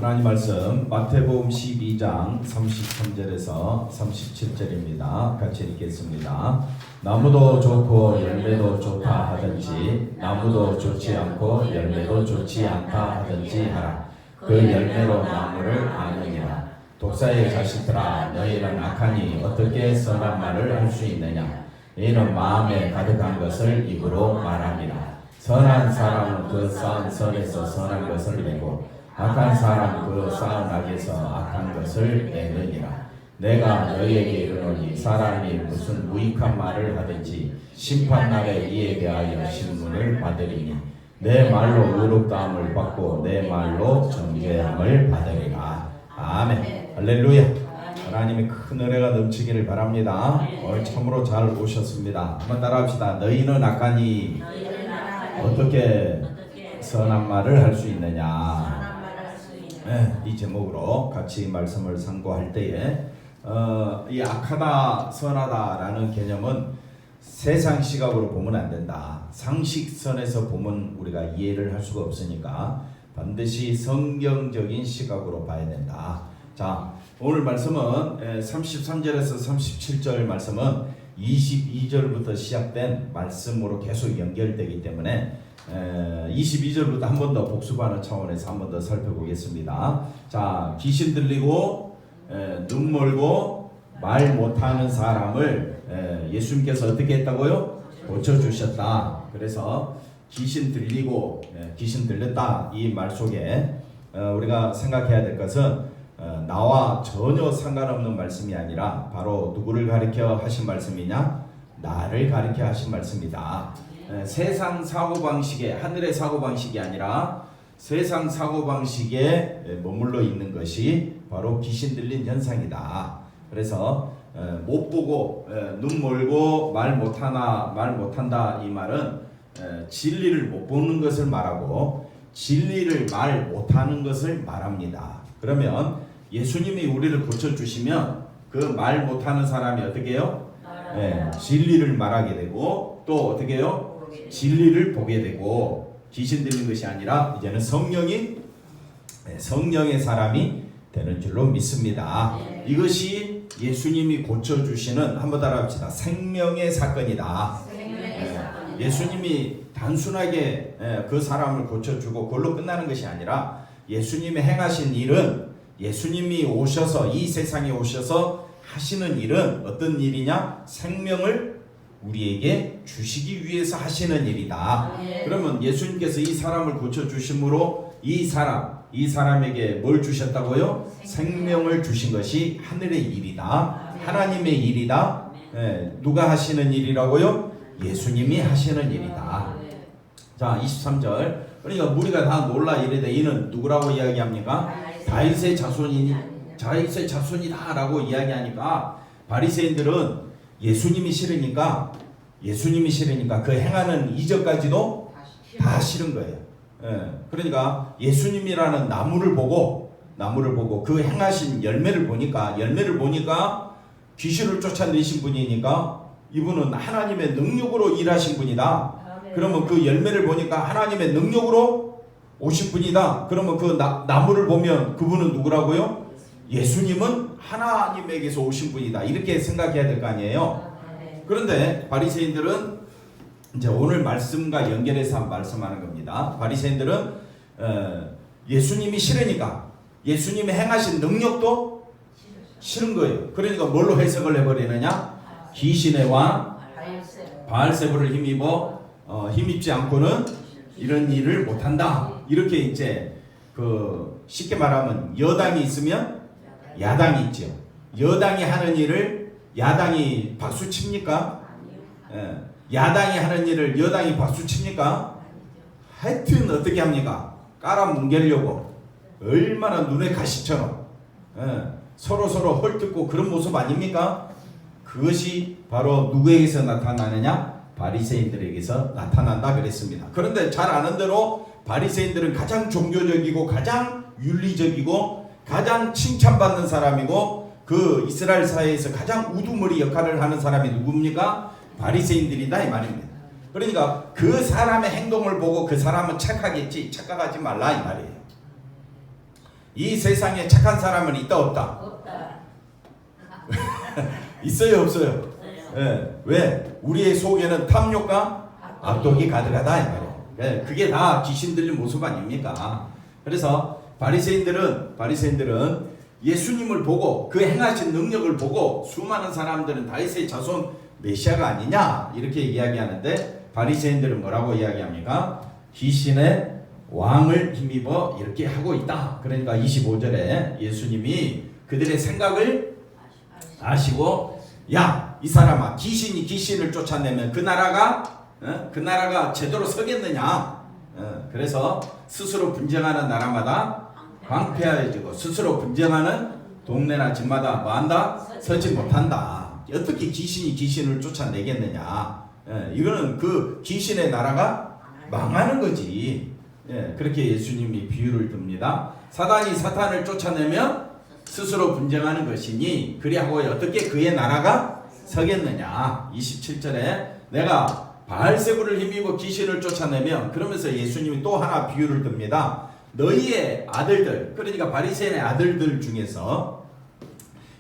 하나님 말씀 마태복음 12장 33절에서 37절입니다. 같이 읽겠습니다. 나무도 좋고 열매도 좋다 하든지 나무도 좋지 않고 열매도 좋지 않다 하든지 하라. 그 열매로 나무를 아느니라. 독사의 자식들아, 너희는 악하니 어떻게 선한 말을 할 수 있느냐? 너희는 마음에 가득한 것을 입으로 말함이라. 선한 사람은 그 쌓은 선에서 선한 것을 내고 악한 사람은 그 쌓은 악에서 악한 것을 내느니라. 내가 너희에게 이르노니 사람이 무슨 무익한 말을 하든지 심판날에 이에 대하여 신문을 받으리니 내 말로 의롭다함을 받고 내 말로 정죄함을 받으리라. 아멘. 할렐루야. 하나님의 큰 은혜가 넘치기를 바랍니다. 오늘 참으로 잘 오셨습니다. 한번 따라합시다. 너희는 악하니 어떻게 선한 말을 할 수 있느냐. 이 제목으로 같이 말씀을 상고할 때에 이 악하다 선하다라는 개념은 세상 시각으로 보면 안 된다. 상식선에서 보면 우리가 이해를 할 수가 없으니까 반드시 성경적인 시각으로 봐야 된다. 자, 오늘 말씀은 33절에서 37절 말씀은 22절부터 시작된 말씀으로 계속 연결되기 때문에 22절부터 한 번 더 복습하는 차원에서 한 번 더 살펴보겠습니다. 자, 귀신 들리고 눈 멀고 말 못하는 사람을 예수님께서 어떻게 했다고요? 고쳐주셨다. 그래서 귀신 들리고 귀신 들렸다 이 말 속에 우리가 생각해야 될 것은 나와 전혀 상관없는 말씀이 아니라 바로 누구를 가리켜 하신 말씀이냐? 나를 가리켜 하신 말씀이다. 세상 사고방식에 하늘의 사고방식이 아니라 세상 사고방식에 머물러 있는 것이 바로 귀신 들린 현상이다. 그래서 못 보고 눈 멀고 말 못한다 이 말은 진리를 못 보는 것을 말하고 진리를 말 못하는 것을 말합니다. 그러면 예수님이 우리를 고쳐주시면 그 말 못하는 사람이 어떻게 해요? 진리를 말하게 되고 또 어떻게 해요? 진리를 보게 되고 귀신 들린 것이 아니라 이제는 성령의 사람이 되는 줄로 믿습니다. 이것이 예수님이 고쳐주시는 한번 따라합시다. 생명의 사건이다. 예수님이 단순하게 그 사람을 고쳐주고 그걸로 끝나는 것이 아니라 예수님이 행하신 일은 예수님이 오셔서 이 세상에 오셔서 하시는 일은 어떤 일이냐? 생명을 우리에게 주시기 위해서 하시는 일이다. 그러면 예수님께서 이 사람을 고쳐주심으로 이 사람에게 뭘 주셨다고요? 생명을 주신 것이 하늘의 일이다. 하나님의 일이다. 누가 하시는 일이라고요? 예수님이 하시는 일이다. 자, 23절. 그러니까 우리가 다 놀라 이르되 이는 누구라고 이야기합니까? 다윗의 자손이다 라고 이야기하니까 바리새인들은 예수님이 싫으니까 그 행하는 이적까지도 다 싫은 거예요. 그러니까 예수님이라는 나무를 보고 그 행하신 열매를 보니까 귀신을 쫓아내신 분이니까 이분은 하나님의 능력으로 일하신 분이다. 그러면 그 열매를 보니까 하나님의 능력으로 오신 분이다. 그러면 그 나무를 보면 그분은 누구라고요? 예수님은 하나님에게서 오신 분이다. 이렇게 생각해야 될 거 아니에요. 그런데 바리새인들은 이제 오늘 말씀과 연결해서 말씀하는 겁니다. 바리새인들은 예수님이 싫으니까 예수님이 행하신 능력도 싫은 거예요. 그러니까 뭘로 해석을 해버리느냐? 귀신의 왕 바알세불을 힘입지 않고는 이런 일을 못한다. 이렇게 이제 쉽게 말하면 여당이 있으면 야당이 있죠. 여당이 하는 일을 야당이 박수 칩니까? 야당이 하는 일을 여당이 박수 칩니까? 하여튼 어떻게 합니까? 깔아뭉개려고 얼마나 눈에 가시처럼 서로 헐뜯고 그런 모습 아닙니까? 그것이 바로 누구에게서 나타나느냐? 바리새인들에게서 나타난다 그랬습니다. 그런데 잘 아는 대로 바리새인들은 가장 종교적이고 가장 윤리적이고 가장 칭찬받는 사람이고 그 이스라엘 사회에서 가장 우두머리 역할을 하는 사람이 누굽니까? 바리새인들이다 이 말입니다. 그러니까 그 사람의 행동을 보고 그 사람은 착하겠지 착각하지 말라 이 말이에요. 이 세상에 착한 사람은 있다 없다? 없다. 있어요 없어요? 예. 왜? 우리의 속에는 탐욕과 악독이 가득하다 이 말이에요. 예. 그게 다 귀신 들린 모습 아닙니까? 그래서 바리새인들은 예수님을 보고 그 행하신 능력을 보고 수많은 사람들은 다윗의 자손 메시아가 아니냐 이렇게 이야기하는데 바리새인들은 뭐라고 이야기합니까? 귀신의 왕을 힘입어 이렇게 하고 있다. 그러니까 25절에 예수님이 그들의 생각을 아시고 야, 이 사람아, 귀신이 귀신을 쫓아내면 그 나라가 제대로 서겠느냐? 그래서 스스로 분쟁하는 나라마다 황폐해지고 스스로 분쟁하는 동네나 집마다 뭐한다? 서지 못한다. 어떻게 귀신이 귀신을 쫓아내겠느냐? 이거는 그 귀신의 나라가 망하는 거지. 그렇게 예수님이 비유를 듭니다. 사단이 사탄을 쫓아내면 스스로 분쟁하는 것이니 그리하고 어떻게 그의 나라가 서겠느냐. 27절에 내가 바알세불을 힘입어 귀신을 쫓아내면 그러면서 예수님이 또 하나 비유를 듭니다. 너희의 아들들, 그러니까 바리새인의 아들들 중에서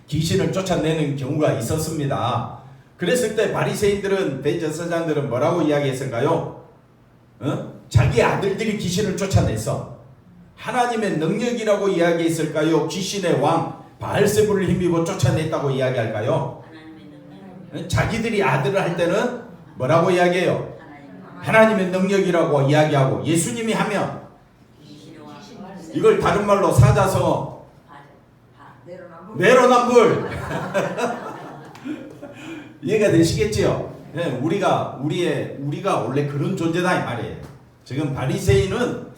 귀신을 쫓아내는 경우가 있었습니다. 그랬을 때 바리새인들은, 대제사장들은 뭐라고 이야기했을까요? 자기 아들들이 귀신을 쫓아냈어. 하나님의 능력이라고 이야기했을까요? 귀신의 왕 바알세불을 힘입어 쫓아냈다고 이야기할까요? 자기들이 아들을 할 때는 뭐라고 이야기해요? 하나님의 능력이라고 이야기하고, 예수님이 하면 이걸 다른 말로 사자성어 내로남불 이해가 되시겠지요? 네, 우리가 원래 그런 존재다 이 말이에요. 지금 바리새인은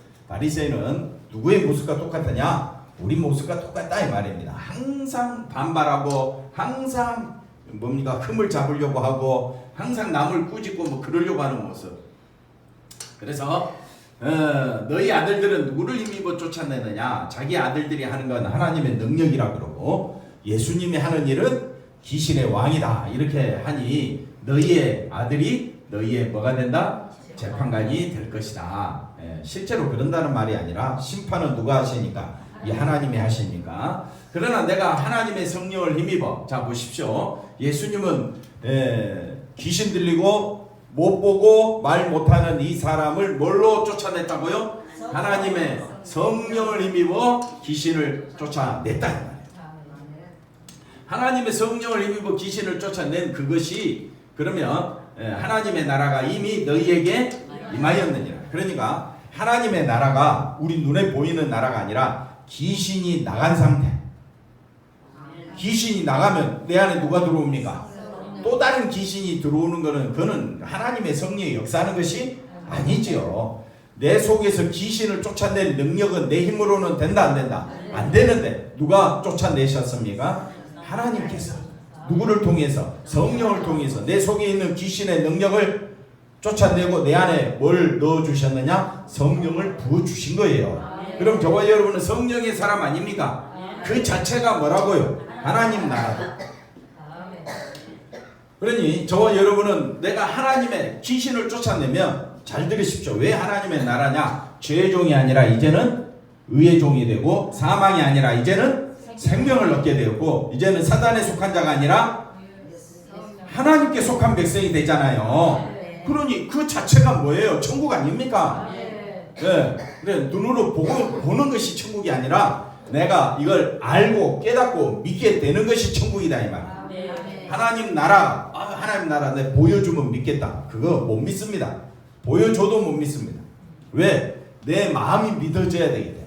누구의 모습과 똑같느냐? 우리 모습과 똑같다 이 말입니다. 항상 반발하고 항상 뭡니까? 흠을 잡으려고 하고 항상 남을 꾸짖고 뭐 그러려고 하는 모습. 그래서 너희 아들들은 누구를 힘입어 쫓아내느냐? 자기 아들들이 하는 건 하나님의 능력이라 그러고 예수님이 하는 일은 귀신의 왕이다 이렇게 하니 너희의 아들이 너희의 뭐가 된다? 재판관이 될 것이다. 실제로 그런다는 말이 아니라 심판은 누가 하시니까? 이 하나님이 하시니까. 그러나 내가 하나님의 성령을 힘입어, 자 보십시오. 예수님은 귀신 들리고 못 보고 말 못하는 이 사람을 뭘로 쫓아냈다고요? 하나님의 성령을 힘입어 귀신을 쫓아냈다. 하나님의 성령을 힘입어 귀신을 쫓아낸 그것이 그러면 하나님의 나라가 이미 너희에게 임하였느니라. 그러니까 하나님의 나라가 우리 눈에 보이는 나라가 아니라 귀신이 나간 상태. 귀신이 나가면 내 안에 누가 들어옵니까? 또 다른 귀신이 들어오는 것은 그는 하나님의 성령이 역사하는 것이 아니지요. 내 속에서 귀신을 쫓아낼 능력은 내 힘으로는 된다 안 된다? 안 되는데 누가 쫓아내셨습니까? 하나님께서. 누구를 통해서? 성령을 통해서 내 속에 있는 귀신의 능력을 쫓아내고 내 안에 뭘 넣어주셨느냐? 성령을 부어주신 거예요. 그럼 저와 여러분은 성령의 사람 아닙니까? 그 자체가 뭐라고요? 하나님 나라. 그러니 저와 여러분은 내가 하나님의 귀신을 쫓아내면 잘 들으십시오. 왜 하나님의 나라냐? 죄의 종이 아니라 이제는 의의 종이 되고 사망이 아니라 이제는 생명을 얻게 되었고 이제는 사단에 속한 자가 아니라 하나님께 속한 백성이 되잖아요. 그러니 그 자체가 뭐예요? 천국 아닙니까? 네. 그래 눈으로 보는 것이 천국이 아니라 내가 이걸 알고 깨닫고 믿게 되는 것이 천국이다 이 말. 하나님 나라, 하나님 나라 내 보여주면 믿겠다. 그거 못 믿습니다. 보여줘도 못 믿습니다. 왜? 내 마음이 믿어져야 되기 때문에.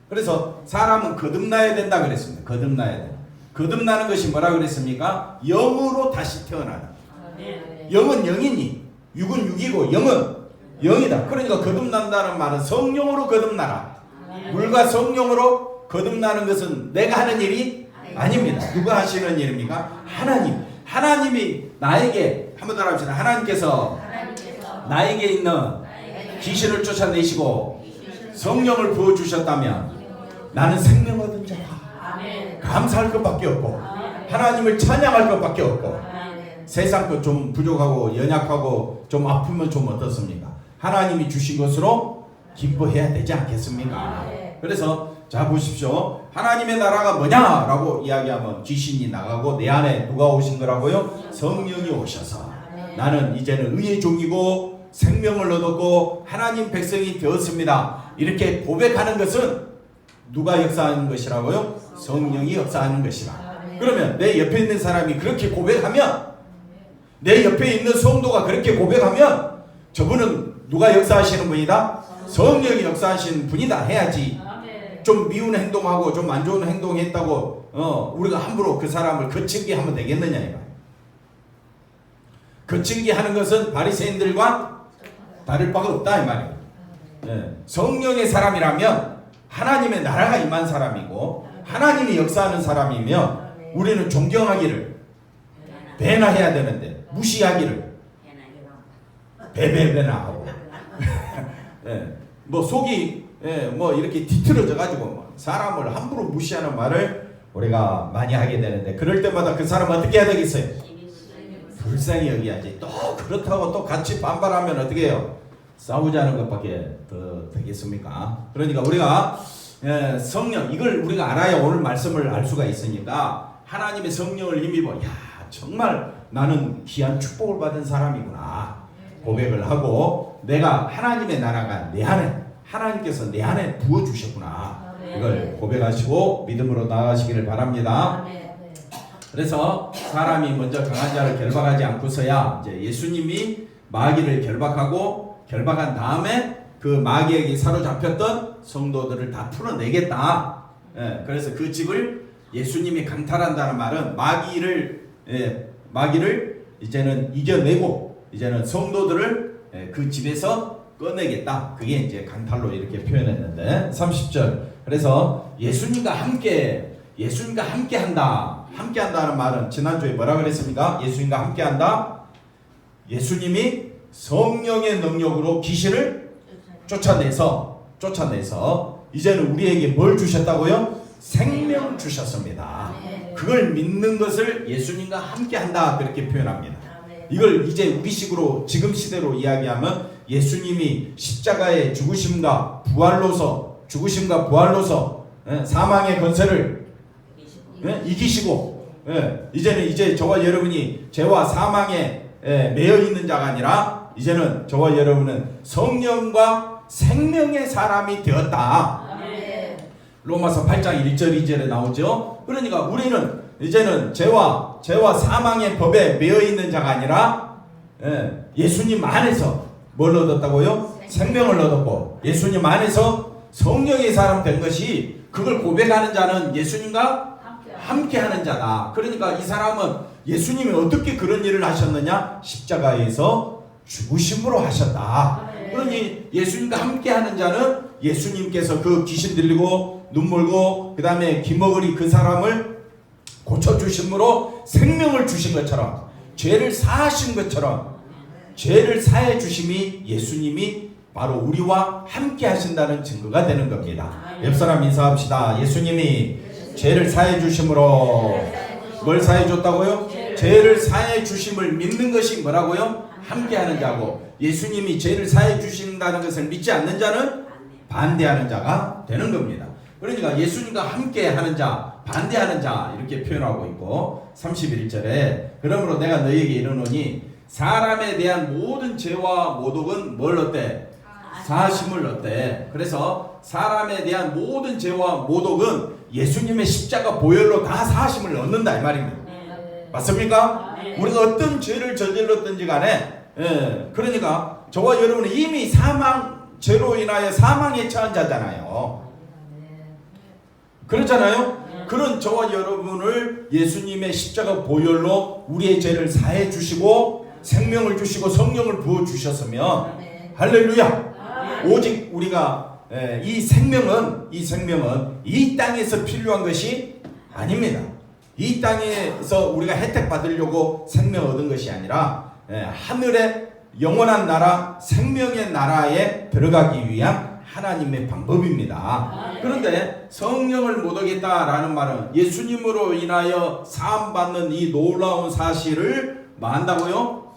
그래서 사람은 거듭나야 된다 그랬습니다. 거듭나야 돼. 거듭나는 것이 뭐라 그랬습니까? 영으로 다시 태어나는. 영은 영이니 육은 육이고 영은 영이다. 그러니까 거듭난다는 말은 성령으로 거듭나라. 물과 성령으로 거듭나는 것은 내가 하는 일이 아닙니다. 누가 하시는 일입니까? 하나님. 하나님이 나에게 한번 더 합시다. 하나님께서 나에게 있는 귀신을 쫓아내시고 성령을 부어주셨다면 나는 생명 얻은 자다. 감사할 것밖에 없고 하나님을 찬양할 것밖에 없고 세상 것 좀 부족하고 연약하고 좀 아프면 좀 어떻습니까? 하나님이 주신 것으로 기뻐해야 되지 않겠습니까? 그래서 자 보십시오. 하나님의 나라가 뭐냐라고 이야기하면 귀신이 나가고 내 안에 누가 오신 거라고요? 성령이 오셔서 나는 이제는 의의 종이고 생명을 얻었고 하나님 백성이 되었습니다. 이렇게 고백하는 것은 누가 역사하는 것이라고요? 성령이 역사하는 것이라. 그러면 내 옆에 있는 사람이 그렇게 고백하면, 내 옆에 있는 성도가 그렇게 고백하면 저분은 누가 역사하시는 분이다? 성령이 역사하시는 분이다 해야지. 좀 미운 행동하고 좀 안 좋은 행동했다고 우리가 함부로 그 사람을 거칠게 하면 되겠느냐 이거. 거칠게 하는 것은 바리새인들과 다를 바가 없다 이 말이에요. 성령의 사람이라면 하나님의 나라가 임한 사람이고 하나님이 역사하는 사람이면 우리는 존경하기를, 배나해야 되는데 무시하기를 배배배나 하고 뭐 속이 뭐 이렇게 뒤틀어져 가지고 사람을 함부로 무시하는 말을 우리가 많이 하게 되는데, 그럴 때마다 그 사람 어떻게 해야 되겠어요? 불쌍히 여기야지. 또 그렇다고 또 같이 반발하면 어떻게 해요? 싸우자는 것밖에 더 되겠습니까? 그러니까 우리가 성령, 이걸 우리가 알아야 오늘 말씀을 알 수가 있으니까 하나님의 성령을 힘입어, 야 정말 나는 귀한 축복을 받은 사람이구나 고백을 하고, 내가 하나님의 나라가 내 안에, 하나님께서 내 안에 부어주셨구나 이걸 고백하시고 믿음으로 나아가시기를 바랍니다. 그래서 사람이 먼저 강한 자를 결박하지 않고서야 이제 예수님이 마귀를 결박한 다음에 그 마귀에게 사로잡혔던 성도들을 다 풀어내겠다. 그래서 그 집을 예수님이 강탈한다는 말은 마귀를 이제는 이겨내고 이제는 성도들을 그 집에서 꺼내겠다. 그게 이제 강탈로 이렇게 표현했는데 30절. 그래서 예수님과 함께 한다. 함께 한다는 말은 지난주에 뭐라 그랬습니까? 예수님과 함께 한다. 예수님이 성령의 능력으로 귀신을 쫓아내서 이제는 우리에게 뭘 주셨다고요? 생명 주셨습니다. 그걸 믿는 것을 예수님과 함께 한다 그렇게 표현합니다. 이걸 이제 우리식으로 지금 시대로 이야기하면 예수님이 십자가의 죽으심과 부활로서 사망의 권세를 이기시고 이제 저와 여러분이 죄와 사망에 매여 있는 자가 아니라 이제는 저와 여러분은 성령과 생명의 사람이 되었다. 로마서 8장 1절 2절에 나오죠. 그러니까 우리는 이제는 죄와 사망의 법에 매여 있는 자가 아니라 예수님 안에서 뭘 얻었다고요? 생명을 얻었고 예수님 안에서 성령의 사람 된 것이, 그걸 고백하는 자는 예수님과 함께하는 자다. 그러니까 이 사람은 예수님이 어떻게 그런 일을 하셨느냐? 십자가에서 죽으심으로 하셨다. 그러니 예수님과 함께하는 자는 예수님께서 그 귀신 들리고 눈 멀고 그 다음에 기머거리 그 사람을 고쳐주심으로 생명을 주신 것처럼, 죄를 사하신 것처럼 죄를 사해 주심이 예수님이 바로 우리와 함께 하신다는 증거가 되는 겁니다. 옆사람 인사합시다. 예수님이 죄를 사해 주심으로 뭘 사해 줬다고요? 죄를 사해 주심을 믿는 것이 뭐라고요? 함께 하는 자고, 예수님이 죄를 사해 주신다는 것을 믿지 않는 자는 반대하는 자가 되는 겁니다. 그러니까 예수님과 함께 하는 자, 반대하는 자 이렇게 표현하고 있고 31절에 그러므로 내가 너희에게 이르노니 사람에 대한 모든 죄와 모독은 뭘 얻대? 사하심을 얻대. 그래서 사람에 대한 모든 죄와 모독은 예수님의 십자가 보혈로 다 사하심을 얻는다 이 말입니다. 맞습니까? 우리가 어떤 죄를 저질렀든지 간에 그러니까 저와 여러분은 이미 죄로 인하여 사망에 처한 자잖아요. 그렇잖아요. 그런 저와 여러분을 예수님의 십자가 보혈로 우리의 죄를 사해 주시고 생명을 주시고 성령을 부어 주셨으면 할렐루야. 오직 우리가 이 생명은 이 땅에서 필요한 것이 아닙니다. 이 땅에서 우리가 혜택 받으려고 생명 얻은 것이 아니라 하늘의 영원한 나라, 생명의 나라에 들어가기 위한 하나님의 방법입니다. 그런데 성령을 못 얻겠다라는 말은 예수님으로 인하여 사함받는 이 놀라운 사실을 뭐 한다고요?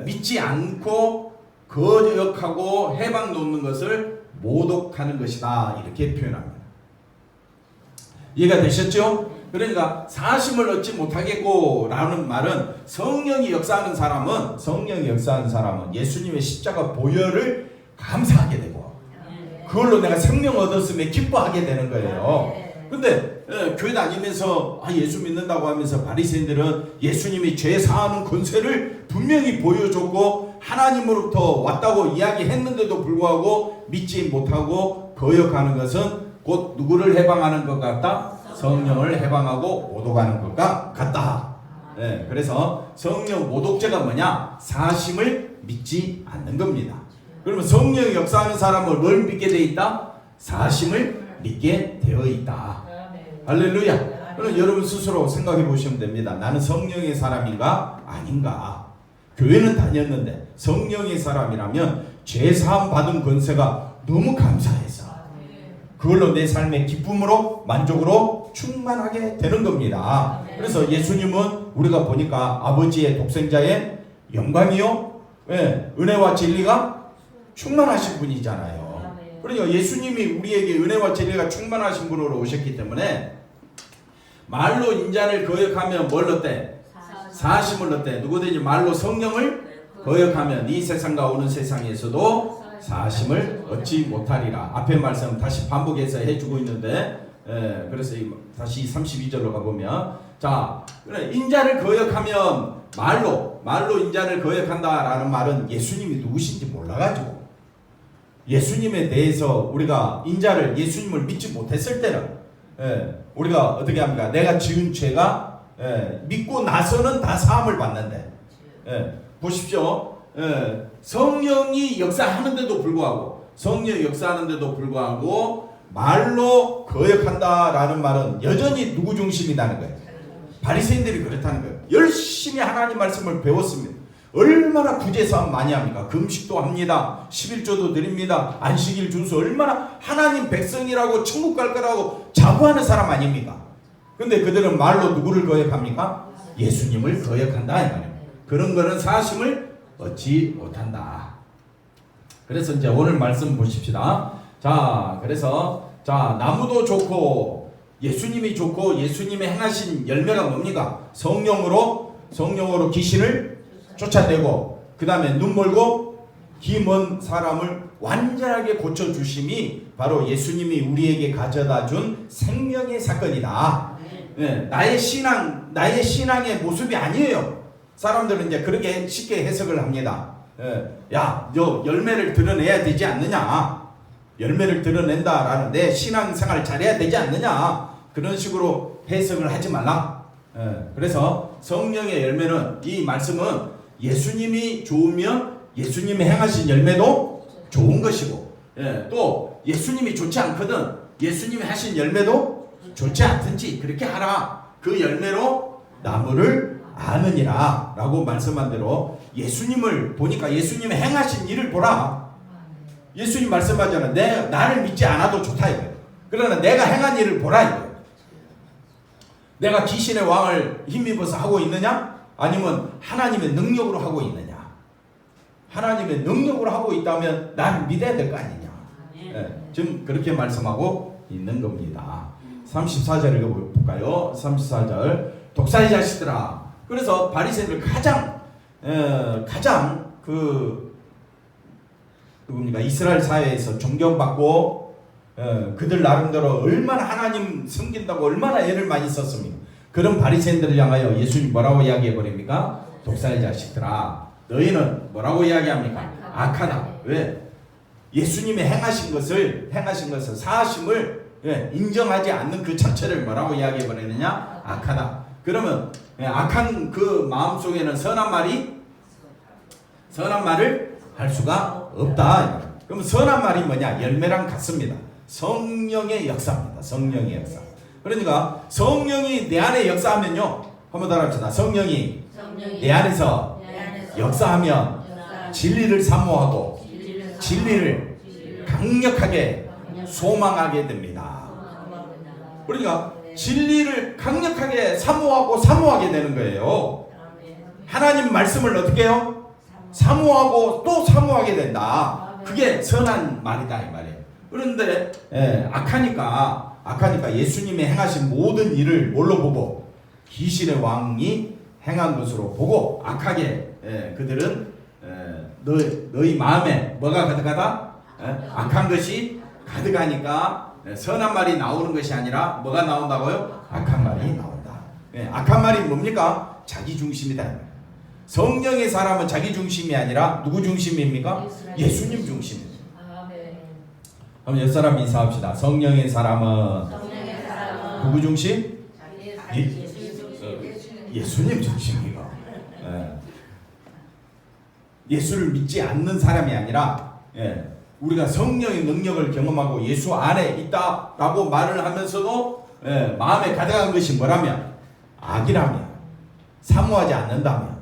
믿지 않고 거역하고 해방 놓는 것을 모독하는 것이다 이렇게 표현합니다. 이해가 되셨죠? 그러니까 사심을 얻지 못하겠고 라는 말은 성령이 역사하는 사람은 예수님의 십자가 보혈을 감사하게 되고 그걸로 내가 생명 얻었음에 기뻐하게 되는 거예요. 근데 교회 다니면서 예수 믿는다고 하면서 바리새인들은 예수님이 죄 사하는 권세를 분명히 보여줬고 하나님으로부터 왔다고 이야기했는데도 불구하고 믿지 못하고 거역하는 것은 곧 누구를 해방하는 것 같다? 성령을 해방하고 모독하는 것과 같다. 그래서 성령 모독죄가 뭐냐? 사심을 믿지 않는 겁니다. 그러면 성령이 역사하는 사람은 뭘 믿게 되어 있다? 사심을 믿게 되어 있다. 할렐루야. 그럼 여러분 스스로 생각해 보시면 됩니다. 나는 성령의 사람인가 아닌가? 교회는 다녔는데 성령의 사람이라면 죄사함 받은 권세가 너무 감사해서 그걸로 내 삶의 기쁨으로 만족으로 충만하게 되는 겁니다. 그래서 예수님은 우리가 보니까 아버지의 독생자의 영광이요 은혜와 진리가 충만하신 분이잖아요. 그러니까 예수님이 우리에게 은혜와 진리가 충만하신 분으로 오셨기 때문에 말로 인자를 거역하면 뭘 얻대? 사심을 얻대. 누구든지 말로 성령을 거역하면 이 세상과 오는 세상에서도 사심을 얻지 못하리라. 앞에 말씀 다시 반복해서 해주고 있는데 그래서 다시 32절로 가보면 자 인자를 거역하면 말로 인자를 거역한다라는 말은 예수님이 누구신지 몰라가지고 예수님에 대해서 우리가 예수님을 믿지 못했을 때는 우리가 어떻게 합니까? 내가 지은 죄가 믿고 나서는 다 사함을 받는데 보십시오. 성령이 역사하는데도 불구하고 말로 거역한다라는 말은 여전히 누구 중심이라는 거예요? 바리새인들이 그렇다는 거예요. 열심히 하나님 말씀을 배웠습니다. 얼마나 구제사업 많이 합니까? 금식도 합니다. 11조도 드립니다. 안식일 준수 얼마나 하나님 백성이라고 천국 갈 거라고 자부하는 사람 아닙니까? 근데 그들은 말로 누구를 거역합니까? 예수님을 거역한다 이 말이에요. 그런 거는 사심을 얻지 못한다. 그래서 이제 오늘 말씀 보십시다. 자, 그래서 나무도 좋고 예수님이 좋고 예수님이 행하신 열매가 뭡니까? 성령으로 귀신을 쫓아내고 그 다음에 눈 멀고 귀 먼 사람을 완전하게 고쳐주심이 바로 예수님이 우리에게 가져다 준 생명의 사건이다. 나의 신앙의 모습이 아니에요. 사람들은 이제 그렇게 쉽게 해석을 합니다. 너 열매를 드러내야 되지 않느냐? 열매를 드러낸다라는 내 신앙생활 잘해야 되지 않느냐? 그런 식으로 해석을 하지 말라. 그래서 성령의 열매는 이 말씀은 예수님이 좋으면 예수님이 행하신 열매도 좋은 것이고 또 예수님이 좋지 않거든 예수님이 하신 열매도 좋지 않든지 그렇게 하라. 그 열매로 나무를 아느니라 라고 말씀한 대로 예수님을 보니까 예수님이 행하신 일을 보라. 예수님 말씀하잖아. 나를 믿지 않아도 좋다 이거예요. 그러나 내가 행한 일을 보라 이거예요. 내가 귀신의 왕을 힘입어서 하고 있느냐? 아니면 하나님의 능력으로 하고 있느냐? 하나님의 능력으로 하고 있다면 나를 믿어야 될 거 아니냐? 지금 그렇게 말씀하고 있는 겁니다. 34절 읽어볼까요? 34절 독사의 자식들아. 그래서 바리새인들 가장 누굽니까? 이스라엘 사회에서 존경받고 그들 나름대로 얼마나 하나님 섬긴다고 얼마나 애를 많이 썼습니까? 그런 바리새인들을 향하여 예수님 뭐라고 이야기해 버립니까? 독사의 자식들아, 너희는 뭐라고 이야기합니까? 악하다. 왜? 예수님이 행하신 것을 사심을 인정하지 않는 그 자체를 뭐라고 이야기해 버리느냐? 악하다. 그러면 악한 그 마음속에는 선한 말을 할 수가 없다. 그러면 선한 말이 뭐냐? 열매랑 같습니다. 성령의 역사입니다. 성령의 역사. 그러니까 성령이 내 안에 역사하면요. 한번 더 합시다. 성령이 내 안에서 역사하면 진리를 사모하고 진리를 강력하게 소망하게 됩니다. 그러니까 진리를 강력하게 사모하게 되는 거예요. 하나님 말씀을 어떻게 해요? 사모하고 또 사모하게 된다. 그게 선한 말이다 이 말이에요. 그런데 악하니까 예수님이 행하신 모든 일을 뭘로 보고 귀신의 왕이 행한 것으로 보고 악하게 그들은 너희 마음에 뭐가 가득하다? 악한 것이 가득하니까 선한 말이 나오는 것이 아니라 뭐가 나온다고요? 악한 말이 나온다. 악한 말이 뭡니까? 자기 중심이다. 성령의 사람은 자기 중심이 아니라 누구 중심입니까? 예수님 중심입니다. 그럼 옆사람 인사합시다. 성령의 사람은 누구 중심? 예수님 중심이고 예수를 믿지 않는 사람이 아니라 우리가 성령의 능력을 경험하고 예수 안에 있다라고 말을 하면서도 마음에 가득한 것이 뭐라면 악이라면 사모하지 않는다면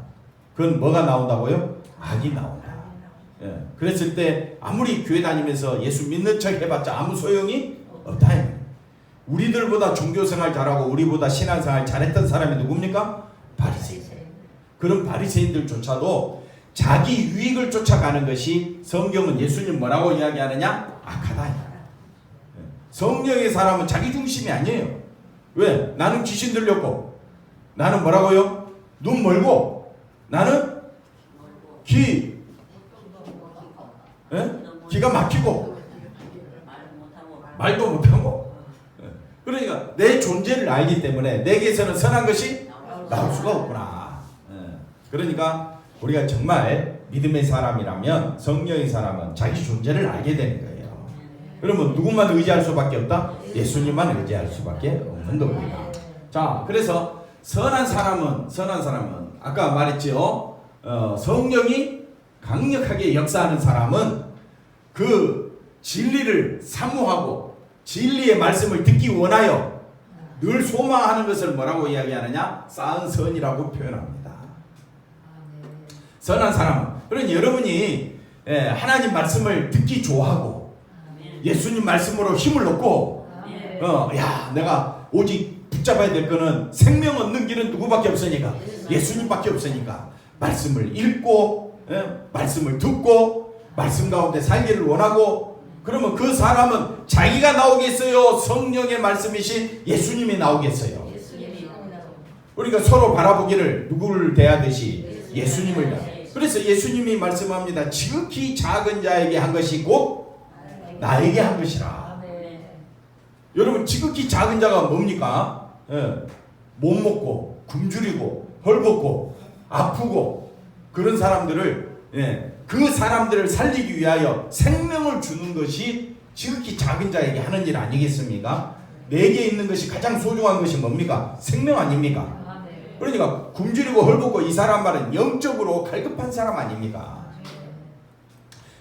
그건 뭐가 나온다고요? 악이 나온다. 그랬을 때 아무리 교회 다니면서 예수 믿는 척 해봤자 아무 소용이 없다. 우리들보다 종교생활 잘하고 우리보다 신앙생활 잘했던 사람이 누굽니까? 바리새인. 그런 바리새인들조차도 자기 유익을 쫓아가는 것이 성경은 예수님 뭐라고 이야기하느냐? 악하다. 성령의 사람은 자기 중심이 아니에요. 왜? 나는 귀신 들렸고 나는 뭐라고요? 눈 멀고 나는 기가 막히고 말도 못하고 그러니까 내 존재를 알기 때문에 내게서는 선한 것이 나올 수가 없구나. 그러니까 우리가 정말 믿음의 사람이라면 성령의 사람은 자기 존재를 알게 되는 거예요. 그러면 누구만 의지할 수밖에 없다? 예수님만 의지할 수밖에 없는 겁니다. 자, 그래서 선한 사람은 아까 말했죠. 성령이 강력하게 역사하는 사람은 그 진리를 사모하고 진리의 말씀을 듣기 원하여 늘 소망하는 것을 뭐라고 이야기하느냐? 쌓은 선이라고 표현합니다. 선한 사람은 그러니 여러분이 하나님 말씀을 듣기 좋아하고 예수님 말씀으로 힘을 얻고 내가 오직 붙잡아야 될 거는 생명 얻는 길은 누구밖에 없으니까 예수님밖에 없으니까 말씀을 읽고 말씀을 듣고 말씀 가운데 살기를 원하고 그러면 그 사람은 자기가 나오겠어요? 성령의 말씀이신 예수님이 나오겠어요? 그러니까 서로 바라보기를 누구를 대하듯이 예수님을 대하듯이. 그래서 예수님이 말씀합니다. 지극히 작은 자에게 한 것이 곧 나에게 한 것이라. 여러분 지극히 작은 자가 뭡니까? 못 먹고 굶주리고 헐벗고 아프고 그런 사람들을 그 사람들을 살리기 위하여 생명을 주는 것이 지극히 작은 자에게 하는 일 아니겠습니까? 내게 있는 것이 가장 소중한 것이 뭡니까? 생명 아닙니까? 그러니까 굶주리고 헐벗고 이 사람 말은 영적으로 갈급한 사람 아닙니까?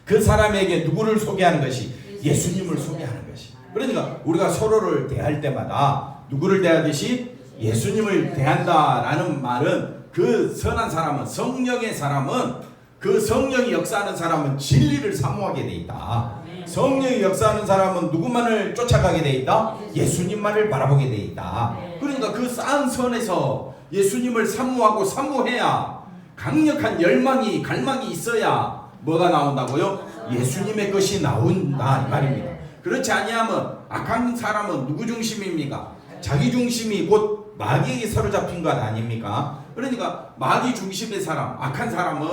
그 사람에게 누구를 소개하는 것이? 예수님을 소개하는 것이. 그러니까 우리가 서로를 대할 때마다 누구를 대하듯이 예수님을 대한다라는 말은 그 선한 사람은 성령의 사람은 그 성령이 역사하는 사람은 진리를 사모하게 돼 있다. 성령이 역사하는 사람은 누구만을 쫓아가게 돼 있다? 예수님만을 바라보게 돼 있다. 그러니까 그 쌓은 선에서 예수님을 사모하고 사모해야 강력한 열망이 갈망이 있어야 뭐가 나온다고요? 예수님의 것이 나온다 이 말입니다. 그렇지 아니하면 악한 사람은 누구 중심입니까? 자기 중심이 곧 마귀에게 사로잡힌 것 아닙니까? 그러니까 마귀 중심의 사람, 악한 사람은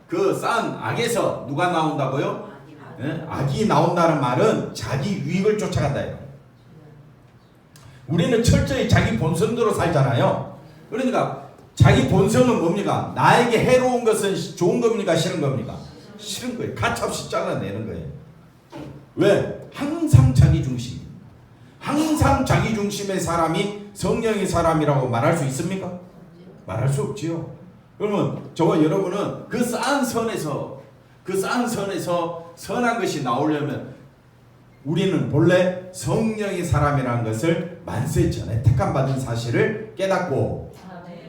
그 쌓은 악에서 누가 나온다고요? 악이 나온다는 말은 자기 유익을 쫓아간다. 우리는 철저히 자기 본성대로 살잖아요. 그러니까 자기 본성은 뭡니까? 나에게 해로운 것은 좋은 겁니까? 싫은 겁니까? 싫은 거예요. 가차없이 잘라내는 거예요. 왜? 항상 자기 중심. 항상 자기 중심의 사람이 성령의 사람이라고 말할 수 있습니까? 말할 수 없지요. 그러면 저와 여러분은 그 쌓은 선에서 선한 것이 나오려면 우리는 본래 성령의 사람이라는 것을 만세 전에 택함받은 사실을 깨닫고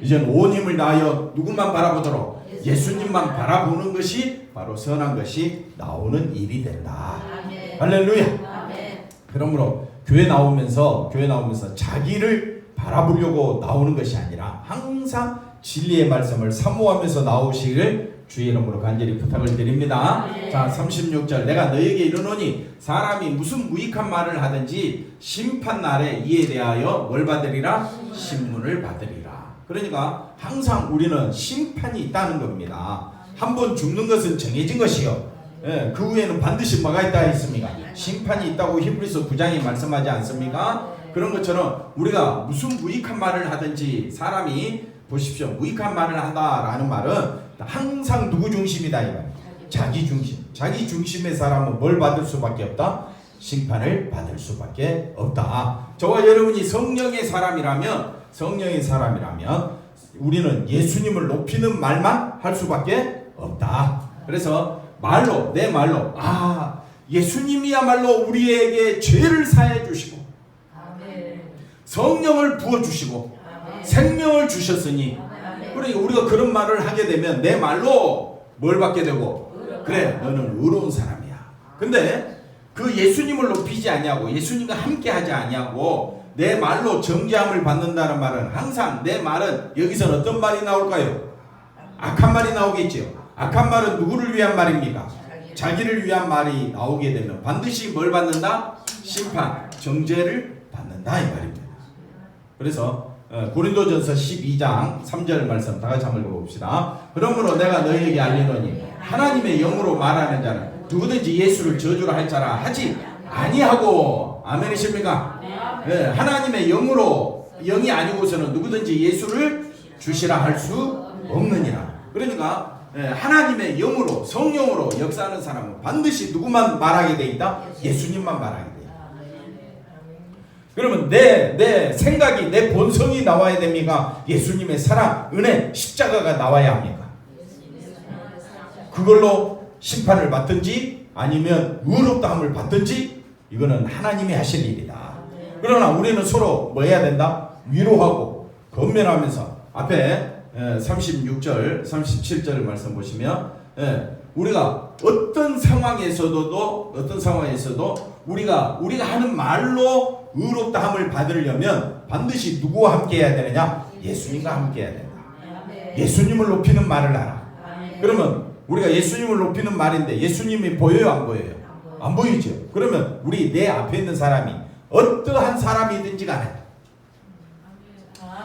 이제는 온 힘을 다하여 누구만 바라보도록 예수님만 바라보는 것이 바로 선한 것이 나오는 일이 된다. 할렐루야. 그러므로 교회 나오면서 자기를 바라보려고 나오는 것이 아니라 항상 진리의 말씀을 사모하면서 나오시길 주의 이름으로 간절히 부탁을 드립니다. 자, 36절 내가 너에게 이르노니 사람이 무슨 무익한 말을 하든지 심판날에 이에 대하여 뭘 받으리라? 신문을 받으리라. 그러니까 항상 우리는 심판이 있다는 겁니다. 한 번 죽는 것은 정해진 것이요. 예, 그 후에는 반드시 뭐가 있다 했습니까? 심판이 있다고 히브리서 9장이 말씀하지 않습니까? 그런 것처럼 우리가 무슨 무익한 말을 하든지 사람이 보십시오. 무익한 말을 한다라는 말은 항상 누구 중심이다 이 말. 자기 중심. 자기 중심의 사람은 뭘 받을 수밖에 없다? 심판을 받을 수밖에 없다. 저와 여러분이 성령의 사람이라면 우리는 예수님을 높이는 말만 할 수밖에 없다. 그래서 말로 내 말로 예수님이야말로 우리에게 죄를 사해 주시고 성령을 부어 주시고 생명을 주셨으니 그러니까 우리가 그런 말을 하게 되면 내 말로 뭘 받게 되고 그래 너는 의로운 사람이야. 근데 그 예수님을 높이지 아니하고 예수님과 함께 하지 아니하고 내 말로 정죄함을 받는다는 말은 항상 내 말은 여기서는 어떤 말이 나올까요? 악한 말이 나오겠지요. 악한 말은 누구를 위한 말입니까? 자기를 위한 말이 나오게 되면 반드시 뭘 받는다? 심판, 정죄를 받는다 이 말입니다. 그래서 고린도전서 12장 3절 말씀 다 같이 한번 읽어봅시다. 그러므로 내가 너희에게 알리노니 하나님의 영으로 말하는 자는 누구든지 예수를 저주라 할 자라 하지 아니하고 아멘이십니까? 네, 하나님의 영으로 영이 아니고서는 누구든지 예수를 주시라 할 수 없느니라. 그러니까 하나님의 영으로 성령으로 역사하는 사람은 반드시 누구만 말하게 돼 있다? 예수님만 말하게 돼 있다. 그러면 내 생각이 내 본성이 나와야 됩니까? 예수님의 사랑, 은혜, 십자가가 나와야 합니까? 그걸로 심판을 받든지 아니면 의롭다함을 받든지 이거는 하나님이 하실 일이다. 그러나 우리는 서로 뭐 해야 된다? 위로하고 건면하면서 앞에 36절, 37절 말씀 보시면 우리가 어떤 상황에서도 우리가 하는 말로 의롭다함을 받으려면 반드시 누구와 함께 해야 되느냐? 예수님과 함께 해야 된다. 예수님을 높이는 말을 하라. 그러면 우리가 예수님을 높이는 말인데 예수님이 보여요? 안 보여요? 안 보이죠? 그러면 우리 내 앞에 있는 사람이 어떠한 사람이든지 간에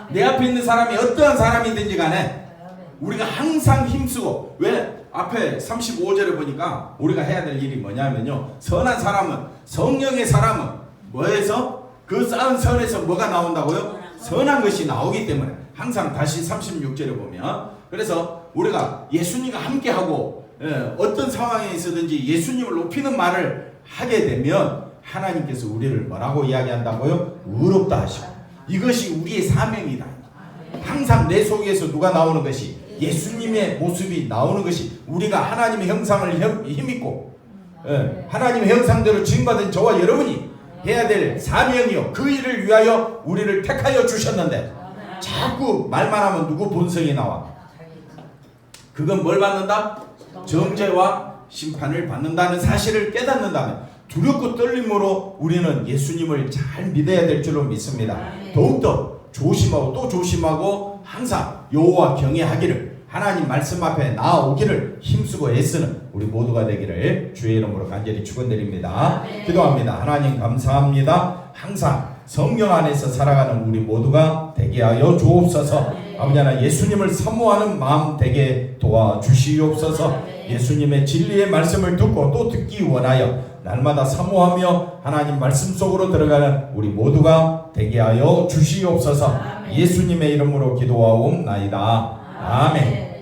내 앞에 있는 사람이 어떠한 사람이든지 간에 우리가 항상 힘쓰고 왜 앞에 35절에 보니까 우리가 해야 될 일이 뭐냐면요. 선한 사람은 성령의 사람은 뭐에서 그 쌓은 선에서 뭐가 나온다고요? 선한 것이 나오기 때문에 항상 다시 36절에 보면 그래서 우리가 예수님과 함께하고 어떤 상황에 있어든지 예수님을 높이는 말을 하게 되면 하나님께서 우리를 뭐라고 이야기한다고요? 의롭다 하시고 이것이 우리의 사명이다. 항상 내 속에서 누가 나오는 것이 예수님의 모습이 나오는 것이 우리가 하나님의 형상을 힘입고 하나님의 형상대로 지음받은 저와 여러분이 해야 될 사명이요 그 일을 위하여 우리를 택하여 주셨는데 자꾸 말만 하면 누구 본성이 나와? 그건 뭘 받는다? 정죄와 심판을 받는다는 사실을 깨닫는다면 두렵고 떨림으로 우리는 예수님을 잘 믿어야 될 줄로 믿습니다. 더욱더 조심하고 또 조심하고 항상 여호와 경외하기를 하나님 말씀 앞에 나아오기를 힘쓰고 애쓰는 우리 모두가 되기를 주의 이름으로 간절히 축원드립니다. 기도합니다. 하나님 감사합니다. 항상 성령 안에서 살아가는 우리 모두가 되게 하여 주옵소서. 아버지 하나님 예수님을 사모하는 마음 되게 도와주시옵소서. 예수님의 진리의 말씀을 듣고 또 듣기 원하여 날마다 사모하며 하나님 말씀 속으로 들어가는 우리 모두가 되게 하여 주시옵소서. 예수님의 이름으로 기도하옵나이다. 아멘.